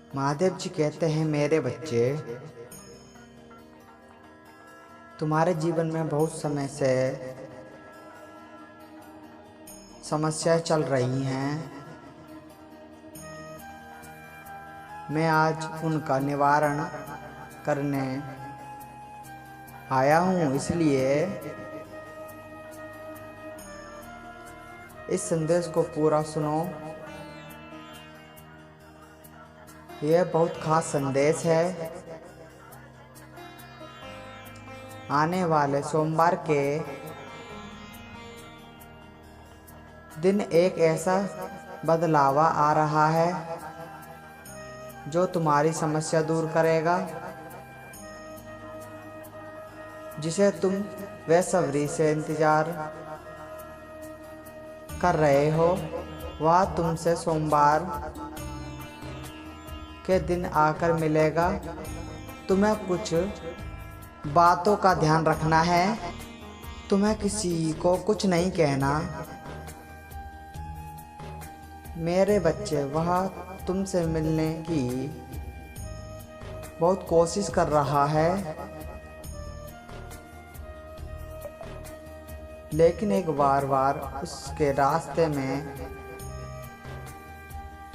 महादेव जी कहते हैं, मेरे बच्चे, तुम्हारे जीवन में बहुत समय से समस्याएं चल रही हैं। मैं आज उनका निवारण करने आया हूँ, इसलिए इस संदेश को पूरा सुनो। यह बहुत खास संदेश है। आने वाले सोमवार के दिन एक ऐसा बदलाव आ रहा है जो तुम्हारी समस्या दूर करेगा, जिसे तुम बेसब्री से इंतजार कर रहे हो। वह तुमसे सोमवार के दिन आकर मिलेगा। तुम्हें कुछ बातों का ध्यान रखना है। तुम्हें किसी को कुछ नहीं कहना। मेरे बच्चे, वह तुमसे मिलने की बहुत कोशिश कर रहा है, लेकिन एक बार उसके रास्ते में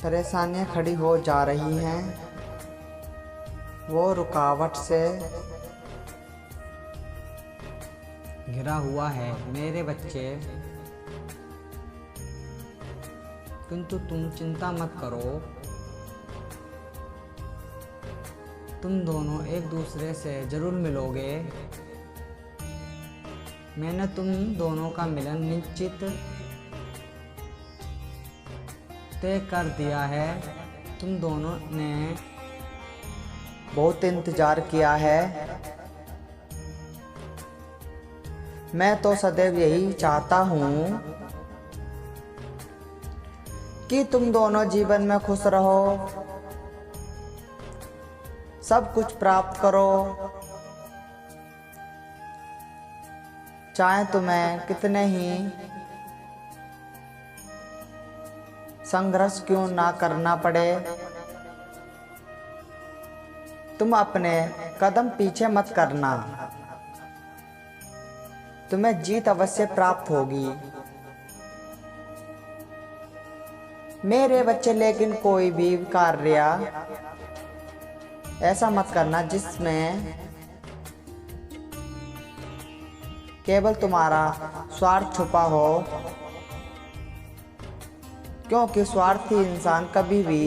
परेशानियां खड़ी हो जा रही हैं। वो रुकावट से घिरा हुआ है। मेरे बच्चे, किंतु तुम चिंता मत करो। तुम दोनों एक दूसरे से जरूर मिलोगे। मैंने तुम दोनों का मिलन निश्चित तय कर दिया है। तुम दोनों ने बहुत इंतजार किया है। मैं तो सदैव यही चाहता हूँ कि तुम दोनों जीवन में खुश रहो, सब कुछ प्राप्त करो। चाहे तुम्हें कितने ही संघर्ष क्यों ना करना पड़े, तुम अपने कदम पीछे मत करना। तुम्हें जीत अवश्य प्राप्त होगी मेरे बच्चे। लेकिन कोई भी कार्य ऐसा मत करना जिसमें केवल तुम्हारा स्वार्थ छुपा हो, क्योंकि स्वार्थी इंसान कभी भी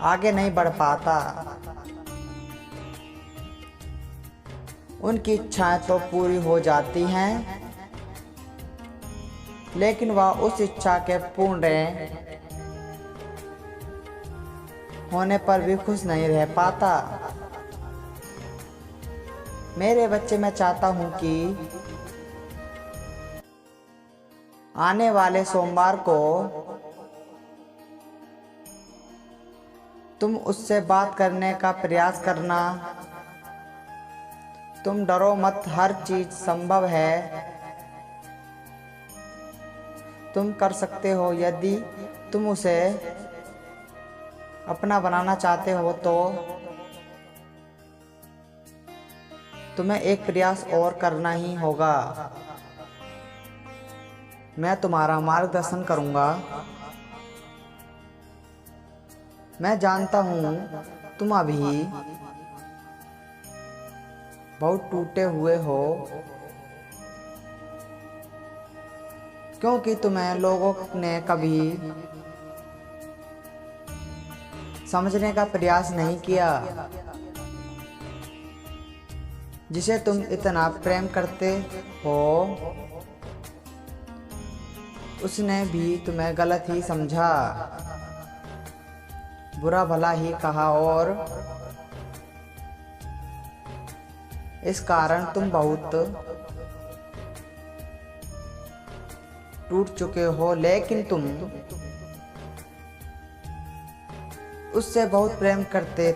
आगे नहीं बढ़ पाता। उनकी इच्छाएं तो पूरी हो जाती हैं, लेकिन वह उस इच्छा के पूर्ण होने पर भी खुश नहीं रह पाता। मेरे बच्चे, मैं चाहता हूं कि आने वाले सोमवार को तुम उससे बात करने का प्रयास करना। तुम डरो मत, हर चीज संभव है। तुम कर सकते हो। यदि तुम उसे अपना बनाना चाहते हो तो तुम्हें एक प्रयास और करना ही होगा। मैं तुम्हारा मार्गदर्शन करूंगा। मैं जानता हूं तुम अभी बहुत टूटे हुए हो, क्योंकि तुम्हें लोगों ने कभी समझने का प्रयास नहीं किया। जिसे तुम इतना प्रेम करते हो, उसने भी तुम्हें गलत ही समझा, बुरा भला ही कहा, और इस कारण तुम बहुत टूट चुके हो। लेकिन तुम उससे बहुत प्रेम करते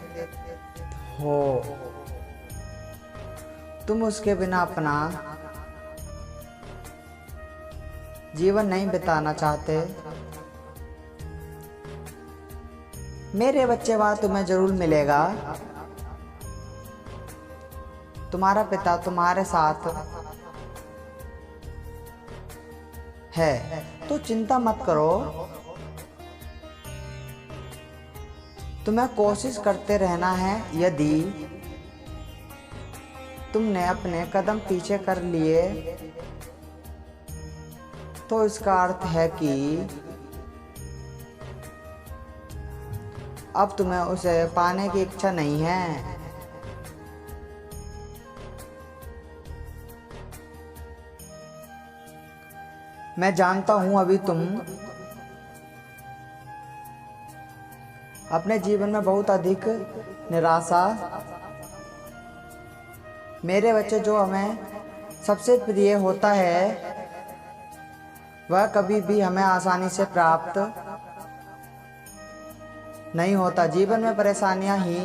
हो। तुम उसके बिना अपना जीवन नहीं बिताना चाहते। मेरे बच्चे, वहाँ तुम्हें जरूर मिलेगा। तुम्हारा पिता तुम्हारे साथ है, तो चिंता मत करो। तुम्हें कोशिश करते रहना है। यदि तुमने अपने कदम पीछे कर लिए तो इसका अर्थ है कि अब तुम्हें उसे पाने की इच्छा नहीं है। मैं जानता हूं अभी तुम अपने जीवन में बहुत अधिक निराशा। मेरे बच्चे, जो हमें सबसे प्रिय होता है वह कभी भी हमें आसानी से प्राप्त नहीं होता। जीवन में परेशानियां ही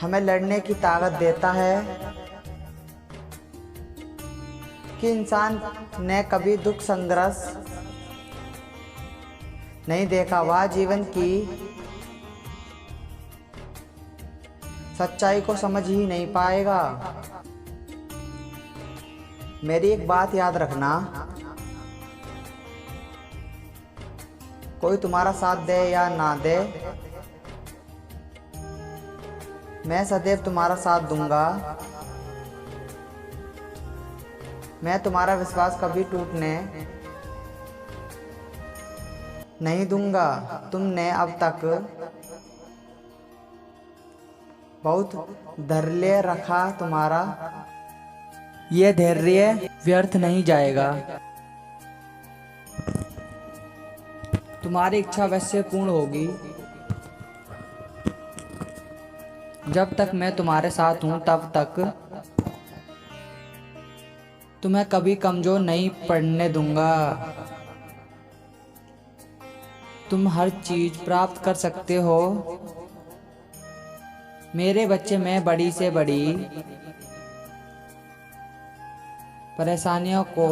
हमें लड़ने की ताकत देता है कि इंसान ने कभी दुख संघर्ष नहीं देखा, वह जीवन की सच्चाई को समझ ही नहीं पाएगा। मेरी एक बात याद रखना, कोई तुम्हारा साथ दे या ना दे, मैं सदैव तुम्हारा साथ दूंगा। मैं तुम्हारा विश्वास कभी टूटने नहीं दूंगा। तुमने अब तक बहुत धैर्य रखा, तुम्हारा यह धैर्य व्यर्थ नहीं जाएगा। तुम्हारी इच्छा अवश्य पूर्ण होगी। जब तक मैं तुम्हारे साथ हूं तब तक तुम्हें कभी कमजोर नहीं पड़ने दूंगा। तुम हर चीज प्राप्त कर सकते हो। मेरे बच्चे, मैं बड़ी से बड़ी परेशानियों को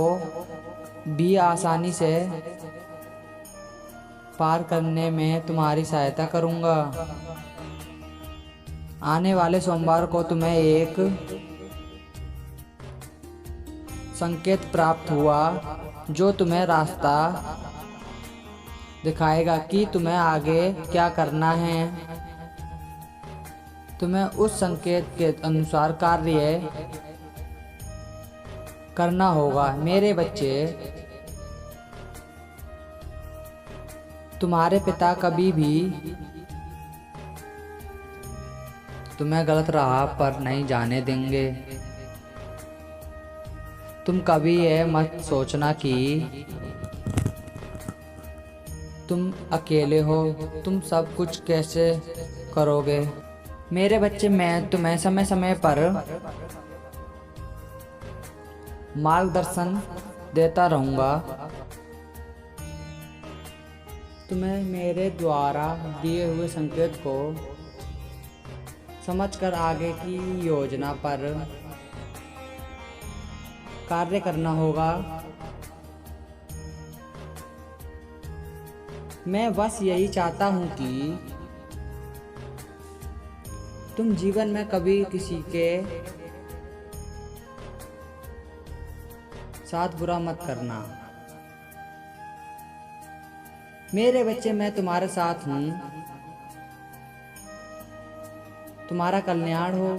भी आसानी से पार करने में तुम्हारी सहायता करूंगा। आने वाले सोमवार को तुम्हें एक संकेत प्राप्त हुआ जो तुम्हें रास्ता दिखाएगा कि तुम्हें आगे क्या करना है। तुम्हें उस संकेत के अनुसार कार्य करना होगा। मेरे बच्चे, तुम्हारे पिता कभी भी तुम्हें गलत राह पर नहीं जाने देंगे। तुम कभी ये मत सोचना कि तुम अकेले हो, तुम सब कुछ कैसे करोगे। मेरे बच्चे, मैं तुम्हें समय समय पर मार्गदर्शन देता रहूंगा। तुम्हें मेरे द्वारा दिए हुए संकेत को समझकर आगे की योजना पर कार्य करना होगा। मैं बस यही चाहता हूँ कि तुम जीवन में कभी किसी के साथ बुरा मत करना। मेरे बच्चे, मैं तुम्हारे साथ हूँ। तुम्हारा कल्याण हो।